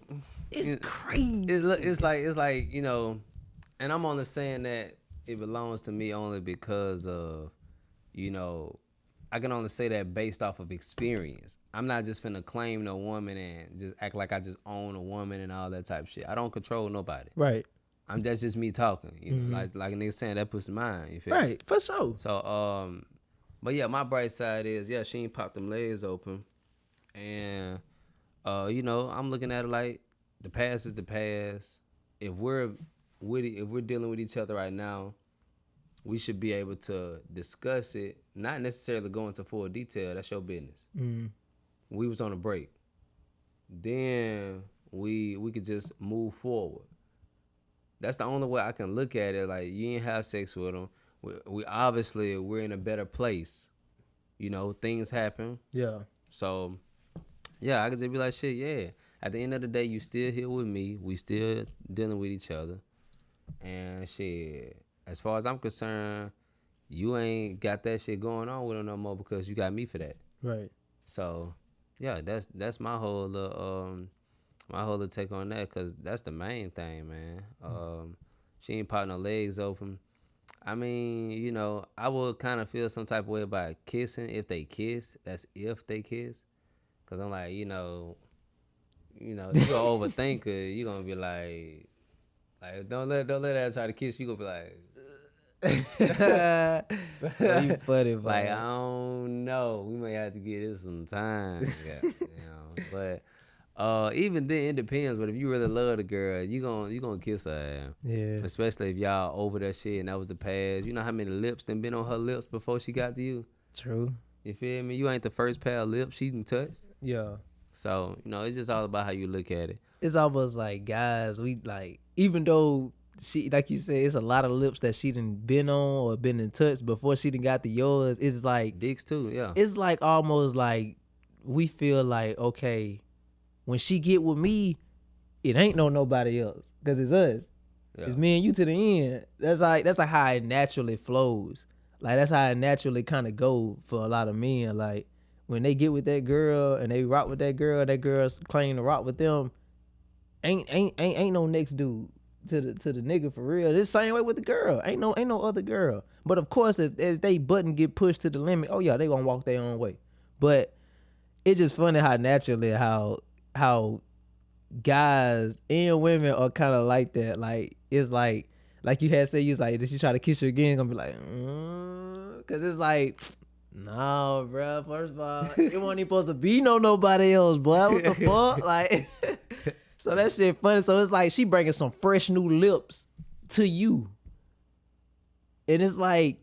It's crazy. It's like, and I'm only saying that it belongs to me only because of, I can only say that based off of experience. I'm not just finna claim no woman and just act like I just own a woman and all that type of shit. I don't control nobody. Right. That's just me talking. You know, like a nigga saying that puts mine. You feel right, me? For sure. So but yeah, my bright side is she ain't popped them legs open, and I'm looking at it like the past is the past. If we're dealing with each other right now, we should be able to discuss it, not necessarily go into full detail. That's your business. We was on a break. Then we could just move forward. That's the only way I can look at it. Like, you ain't have sex with him. We obviously, we're in a better place. Things happen. Yeah. So, yeah, I could just be like, shit, yeah. At the end of the day, you still here with me. We still dealing with each other. And shit, as far as I'm concerned, you ain't got that shit going on with him no more because you got me for that. Right. So, yeah, that's my whole little take on that, because that's the main thing, man. She ain't popping her legs open. I mean, I would kind of feel some type of way about kissing if they kiss. That's if they kiss. Because I'm like, you gonna overthink it. You gonna be like don't let her try to kiss you. Gonna be like, you funny, bro. Like, I don't know. We may have to give this some time. But even then, it depends. But if you really love the girl, you gonna kiss her. Yeah. Especially if y'all over that shit and that was the past. You know how many lips done been on her lips before she got to you? True. You feel me? You ain't the first pair of lips she done touched. Yeah. So, it's just all about how you look at it. It's almost like, guys, we like, even though she, like you said, it's a lot of lips that she done been on or been in touch before she done got to yours. It's like, Dicks too, yeah. it's like almost like we feel like, okay, when she get with me, it ain't nobody else, because it's us. Yeah. It's me and you to the end. That's like how it naturally flows. Like that's how it naturally kind of go for a lot of men. Like when they get with that girl and they rock with that girl's claim to rock with them. Ain't no next dude to the nigga for real. It's the same way with the girl. Ain't no other girl. But of course, if they button get pushed to the limit, oh yeah, they gonna walk their own way. But it's just funny how naturally how guys and women are kind of like that. Like it's like you had said, you was like, did she try to kiss you again? Gonna be like, cause it's like, no, bro. First of all, it wasn't even supposed to be nobody else, boy. What the fuck, like. So that shit funny. So it's like she bringing some fresh new lips to you, and it's like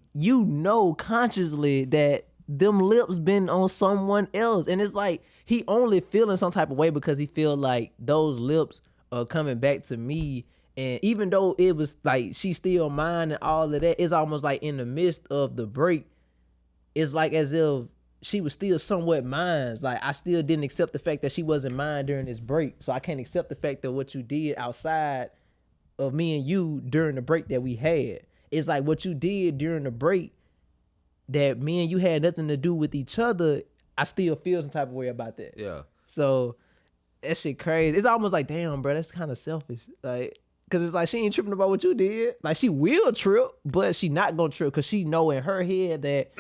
consciously that them lips been on someone else, and it's like he only feeling some type of way because he feel like those lips are coming back to me. And even though it was like she still mine and all of that, it's almost like in the midst of the break, it's like as if she was still somewhat mine. Like I still didn't accept the fact that she wasn't mine during this break. So I can't accept the fact that what you did outside of me and you during the break that we had. It's like what you did during the break that me and you had nothing to do with each other. I still feel some type of way about that. Yeah. So that shit crazy. It's almost like, damn, bro, that's kind of selfish. Like, cause it's like she ain't tripping about what you did. Like she will trip, but she not gonna trip cause she know in her head that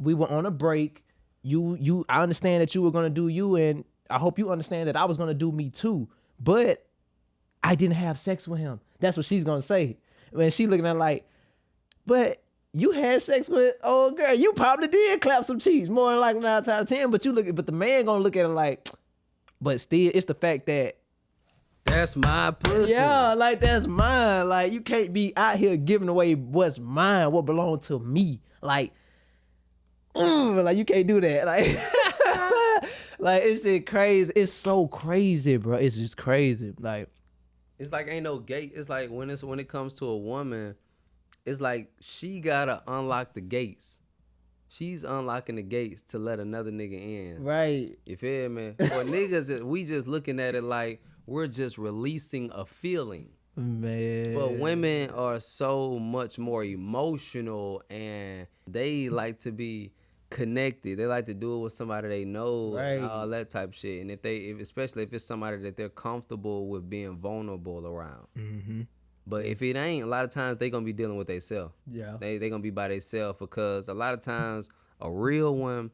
we were on a break. I understand that you were gonna do you, and I hope you understand that I was gonna do me too. But I didn't have sex with him. That's what she's gonna say. When she looking at her like, but you had sex with old girl. You probably did clap some cheeks, more than likely 9 out of 10. But the man gonna look at it like, but still, it's the fact that that's my pussy. Yeah, like that's mine. Like you can't be out here giving away what's mine, what belongs to me. Like you can't do that. Like, like it's just crazy. It's so crazy, bro. It's just crazy. Like, it's like ain't no gate. It's like when it comes to a woman, it's like she gotta unlock the gates. She's unlocking the gates to let another nigga in. Right. You feel me? For niggas, we just looking at it like we're just releasing a feeling. Man. But women are so much more emotional and they like to be connected. They like to do it with somebody they know, right. And all that type of shit. And especially if it's somebody that they're comfortable with being vulnerable around. Mm-hmm. But if it ain't, a lot of times they gonna be dealing with themselves. Yeah. They gonna be by themselves because a lot of times a real one,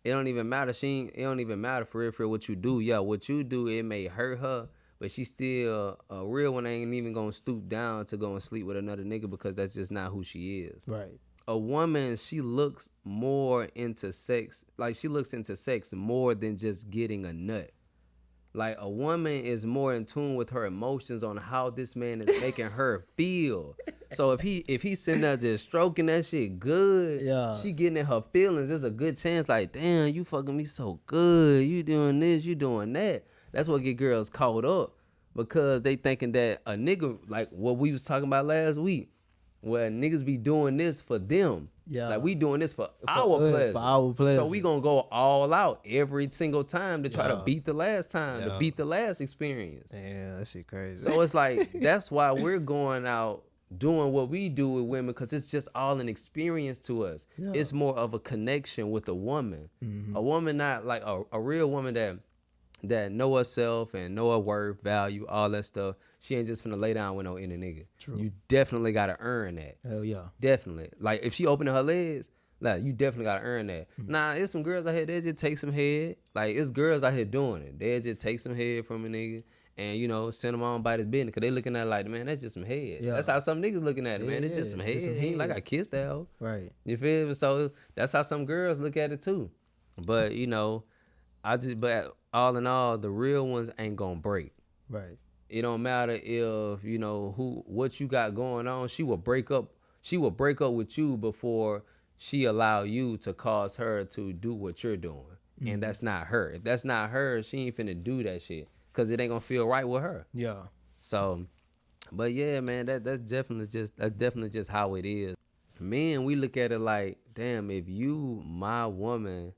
it don't even matter. It don't even matter for real what you do. Yeah, what you do, it may hurt her, but she still, a real one ain't even gonna stoop down to go and sleep with another nigga because that's just not who she is. Right. A woman, she looks more into sex. Like she looks into sex more than just getting a nut. Like a woman is more in tune with her emotions on how this man is making her feel. So if he's sitting there just stroking that shit good, yeah, she getting in her feelings. There's a good chance like, damn, you fucking me so good. You doing this, you doing that. That's what get girls caught up because they thinking that a nigga, like what we was talking about last week, where niggas be doing this for them. Yeah. Like we doing this for our pleasure. For our pleasure. So we gonna go all out every single time to try to beat the last time, to beat the last experience. Yeah, that shit crazy. So it's like, that's why we're going out doing what we do with women, because it's just all an experience to us. Yeah. It's more of a connection with a woman. Mm-hmm. A woman, not like a real woman that know herself and know her worth, value, all that stuff. She ain't just finna lay down with no any nigga. True. You definitely gotta earn that. Hell yeah. Definitely. Like if she opening her legs, like you definitely gotta earn that. Mm-hmm. Nah, it's some girls out here, they just take some head. Like it's girls out here doing it. They just take some head from a nigga and, send them on by his business. Cause they looking at it like, man, that's just some head. Yeah. That's how some niggas looking at it, man. It's just some head. Ain't like I kissed that hoe. Right. You feel me? So that's how some girls look at it too. But, but all in all, the real ones ain't gonna break. Right. It don't matter if, what you got going on. She will break up with you before she allow you to cause her to do what you're doing. Mm-hmm. And that's not her. If that's not her, she ain't finna do that shit. Cause it ain't gonna feel right with her. Yeah. So But yeah, man, that's definitely just how it is. Men, we look at it like, damn, if you my woman,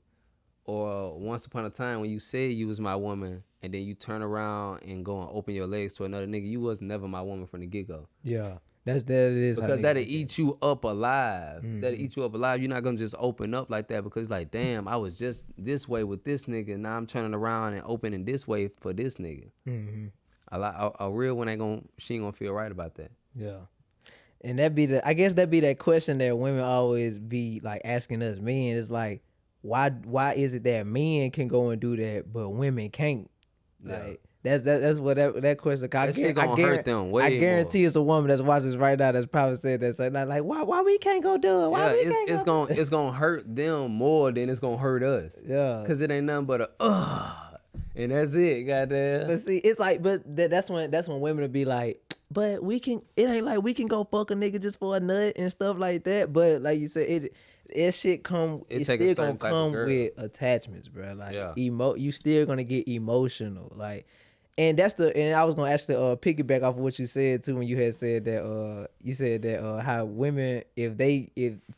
or once upon a time when you said you was my woman, and then you turn around and go and open your legs to another nigga, you was never my woman from the get go. Yeah, that is how Because niggas that'll look at eat you up alive. That'll eat you up alive. You're not gonna just open up like that because like, damn, I was just this way with this nigga. Now I'm turning around and opening this way for this nigga. A real one she ain't gonna feel right about that. Yeah. And I guess that be that question that women always be like asking us men. It's like, why is it that men can go and do that but women can't? Like that's what that question. That shit gonna hurt them way I guarantee it's a woman that's watching this right now that's probably said that. So like, why we can't go do it? Why we can't go do it? It's gonna hurt them more than it's gonna hurt us. Yeah. Cause it ain't nothing but and that's it, goddamn. But see, it's like, that's when women will be like, but we can. It ain't like we can go fuck a nigga just for a nut and stuff like that. But like you said, it shit come. It's still gonna come with attachments, bro. Like you still gonna get emotional, like. And I was gonna actually piggyback off of what you said too when you had said that how women if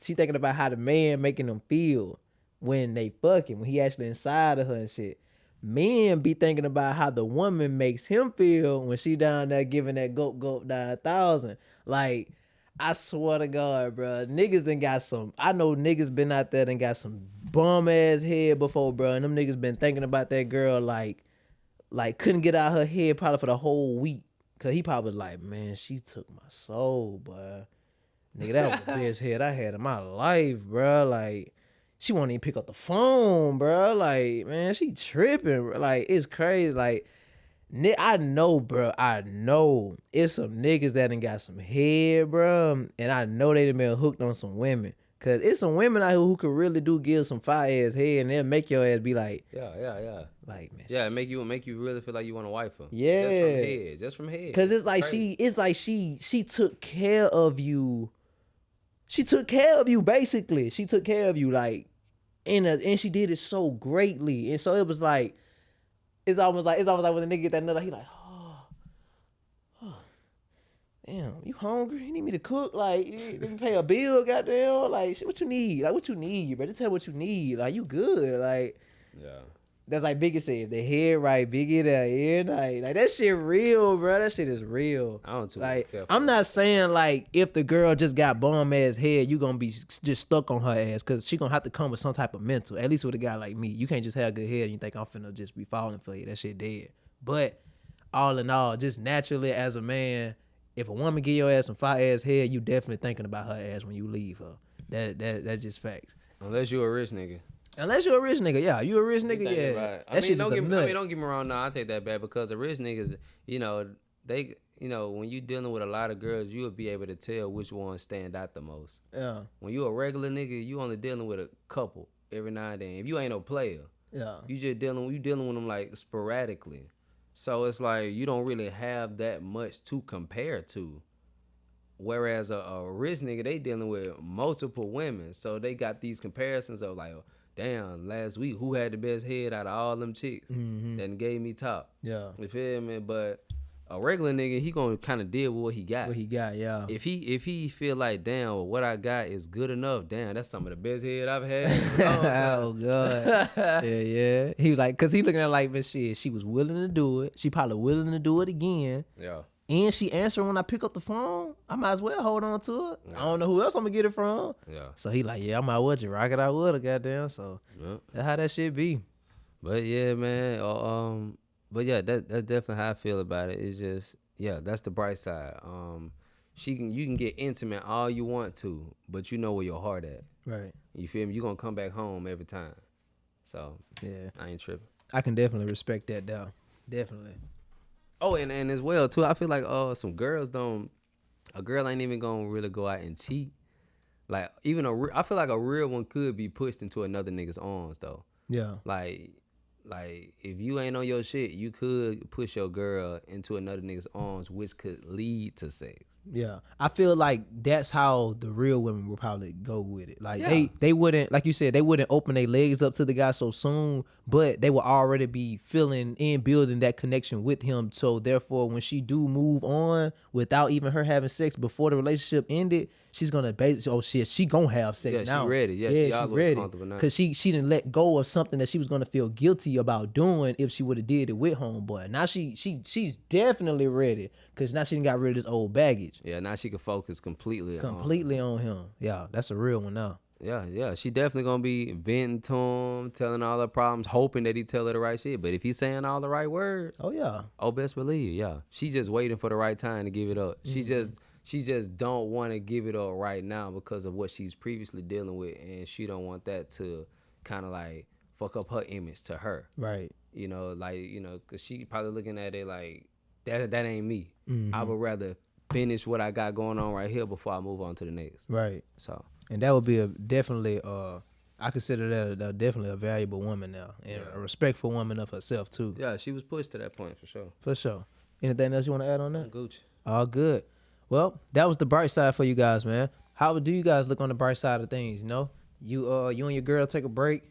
she thinking about how the man making them feel when they fucking when he actually inside of her and shit. Men be thinking about how the woman makes him feel when she down there giving that gulp down 1,000. Like, I swear to God, bro, niggas done got some. I know niggas been out there and got some bum ass head before, bro, and them niggas been thinking about that girl like couldn't get out her head probably for the whole week. Cause he probably like, man, she took my soul, bro. Nigga, that was the best head I had in my life, bro. Like. She won't even pick up the phone, bro. Like, man, she tripping, bro. Like, it's crazy. Like, I know, bro. I know it's some niggas that done got some head, bro. And I know they done been hooked on some women. Cause it's some women out here who could really do give some fire ass head and they'll make your ass be like, yeah. Like, man. Yeah, make you really feel like you want to wife her. Yeah. Just from head. Cause it's like she took care of you. She took care of you, basically. She took care of you, like, and she did it so greatly. And so it was like, it's almost like when a nigga get that nut, he like, oh, damn, you hungry? You need me to cook? Like, you can pay a bill, goddamn? Like, shit, what you need? Like, what you need, bro? Just tell me what you need. Like, you good? Like, yeah. That's like Biggie said, the head right, Biggie that ear night. Like, that shit real, bro. That shit is real. I don't too like, careful. I'm not saying like if the girl just got bum ass head, you gonna be just stuck on her ass because she gonna have to come with some type of mental. At least with a guy like me, you can't just have good head and you think I'm finna just be falling for you. That shit dead. But all in all, just naturally as a man, if a woman give your ass some fire ass head, you definitely thinking about her ass when you leave her. That's just facts. Unless you a rich nigga. Unless you're a rich nigga, yeah. You a rich nigga, yeah. Don't get me wrong. No, I take that back because the rich niggas, when you dealing with a lot of girls, you'll be able to tell which ones stand out the most. Yeah. When you a regular nigga, you only dealing with a couple every now and then. If you ain't no player, yeah, you dealing with them like sporadically. So it's like you don't really have that much to compare to. Whereas a rich nigga, they dealing with multiple women, so they got these comparisons of like, damn, last week who had the best head out of all them chicks that gave me top. Yeah. You feel me? But a regular nigga, he gonna kind of deal with what he got. Yeah. If he feel like, damn, well, what I got is good enough, damn, that's some of the best head I've had. Oh God. yeah. He was like, cause he looking at it like, but shit, she was willing to do it. She probably willing to do it again. Yeah. And she answered when I pick up the phone. I might as well hold on to it. Yeah. I don't know who else I'm gonna get it from. Yeah. So he like, yeah, I might well just rock it out with her, goddamn. So that's how that shit be. But yeah, man. But yeah, that's definitely how I feel about it. It's just, yeah, that's the bright side. You can get intimate all you want to, but you know where your heart at. Right. You feel me? You gonna come back home every time. So yeah, I ain't tripping. I can definitely respect that though. Definitely. Oh, and as well too, I feel like some girls a girl ain't even gonna really go out and cheat. Like even I feel like a real one could be pushed into another nigga's arms though. Yeah. Like Like, if you ain't on your shit, you could push your girl into another nigga's arms, which could lead to sex. Yeah, I feel like that's how the real women will probably go with it. Like Yeah. they wouldn't, like you said, they wouldn't open their legs up to the guy so soon, but they will already be feeling and building that connection with him. So therefore, when she do move on without even her having sex before the relationship ended, she's gonna basically, oh shit, she gonna have sex Yeah, she now. ready. Yeah, she all she's look ready comfortable now. because she didn't let go of something that she was gonna feel guilty about doing if she would have did it with homeboy. Now she's definitely ready because now she done got rid of this old baggage. Yeah, now she can focus completely On him. Yeah, that's a real one now. Yeah. She definitely gonna be venting to him, telling all her problems, hoping that he tell her the right shit. But if he's saying all the right words, Oh yeah. best believe, yeah. She just waiting for the right time to give it up. She just don't want to give it up right now because of what she's previously dealing with, and she don't want that to kind of like fuck up her image to her. Right. You know, like, you know, because she probably looking at it like, that ain't me. I would rather finish what I got going on right here before I move on to the next. Right. So, And that would be definitely I consider that definitely a valuable woman now and a respectful woman of herself too. yeah, she was pushed to that point for sure. For sure. Anything else you want to add on that? Gucci. All good. Well, that was the bright side for you guys, man. How do you guys look on the bright side of things? You know, you and your girl take a break.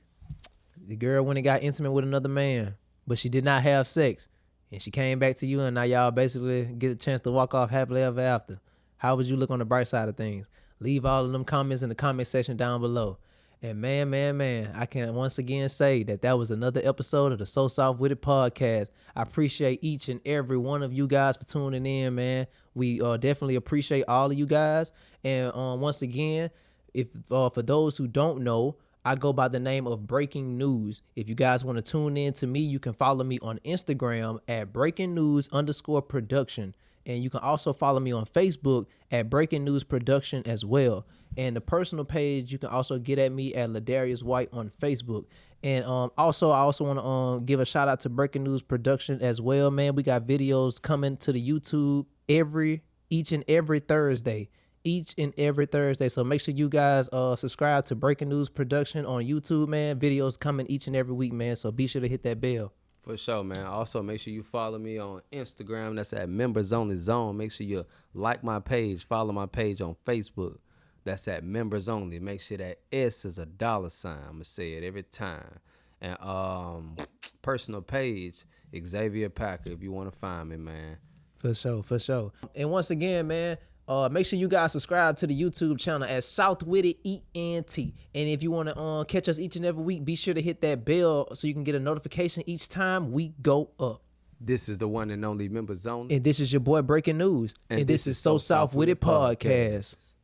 The girl went and got intimate with another man, but she did not have sex, and she came back to you, and now y'all basically get a chance to walk off happily ever after. How would you look on the bright side of things? Leave all of them comments in the comment section down below. And man, I can once again say that was another episode of the So Soft With It podcast. I appreciate each and every one of you guys for tuning in, man. We definitely appreciate all of you guys. And once again, if for those who don't know, I go by the name of Breaking News. If you guys want to tune in to me, you can follow me on Instagram at breakingnews_production. And you can also follow me on Facebook at Breaking News Production as well. And the personal page, you can also get at me at Ladarius White on Facebook. And also, I also want to give a shout out to Breaking News Production as well, man. We got videos coming to the YouTube each and every Thursday. So make sure you guys subscribe to Breaking News Production on YouTube, man. Videos coming each and every week, man. So be sure to hit that bell. For sure, man. Also, make sure you follow me on Instagram. That's at Members Only Zone. Make sure you like my page, follow my page on Facebook. That's at Members Only. Make sure that S is a $. I'm gonna say it every time. And personal page, Xavier Packer. If you want to find me, man. For sure. And once again, man, make sure you guys subscribe to the YouTube channel at South With It ENT. And if you want to catch us each and every week, be sure to hit that bell so you can get a notification each time we go up. This is the one and only Members Only. And this is your boy Breaking News. And this is So South With It podcast.